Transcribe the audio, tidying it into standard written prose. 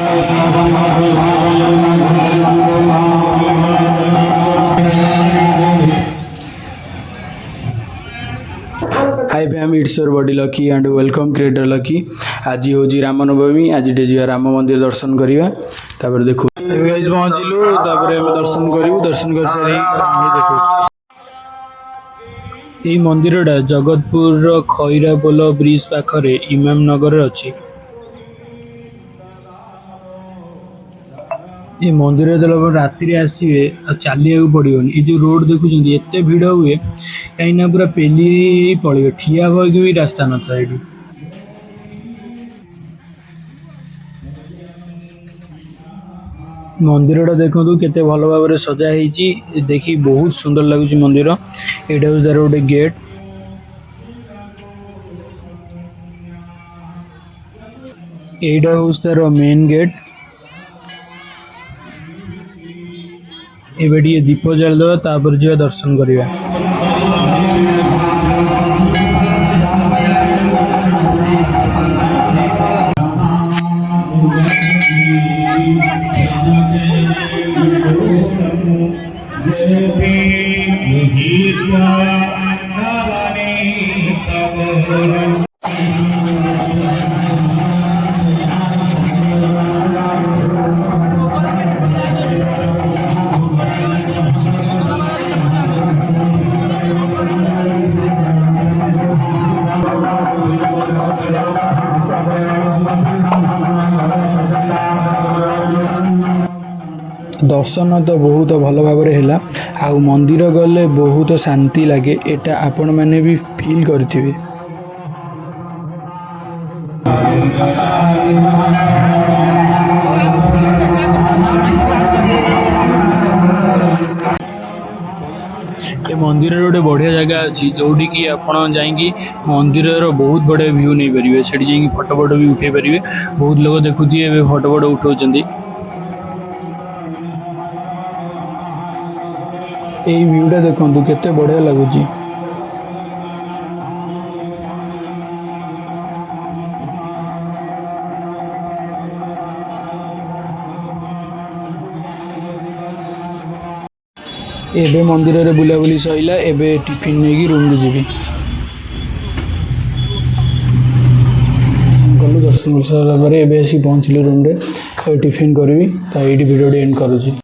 Hi fam, it's your body lucky and welcome creator lucky. आज हूँ रामनवमी। आज जा राम मंदिर दर्शन करवा। तापर देखो पहुँचलु, दर्शन करूँ। दर्शन कर सारी देखो यही मंदिरटा जगतपुर खैरापोल ब्रिज पाखरे इमाम नगर अच्छी। ये मंदिर जो राति आसवे चलिया पड़ोनी। ये जो रोड देखुं एत भिड़ हुए कहीं पूरा पेली पड़े, ठिया हो भी रास्ता न था। ये मंदिरटा देखो केते भल भाव सजा है, देखी बहुत सुंदर लगुच मंदिर। यहाँ हूँ तार गोटे गेट। यहाँ हूँ तार मेन गेट। एबे दीप जलदेवा, तापर जा दर्शन करवा। दर्शन तो बहुत भल भाव है। आ मंदिर गले बहुत शांति लगे। एटा आपण मैंने भी फील करेंगे। ये मंदिर गोटे बढ़िया जगह अच्छी जोटी कि आपड़ जाकि मंदिर बहुत बढ़िया व्यू नहीं पारे। से फोटो फोटो भी उठे पारे। बहुत लोग देखुए फोटो फोटो उठाऊँ। यही व्यूटा देखो केते बढ़िया लगुच। एबे मंदिर रे बुलाबुली सइला। एबे टिफिन नहीं रूम को जीवी। दर्शन कर सारा एबे आसी पहुँचली रूम रे। टिफिन करी। तो ये वीडियो एंड करुँची।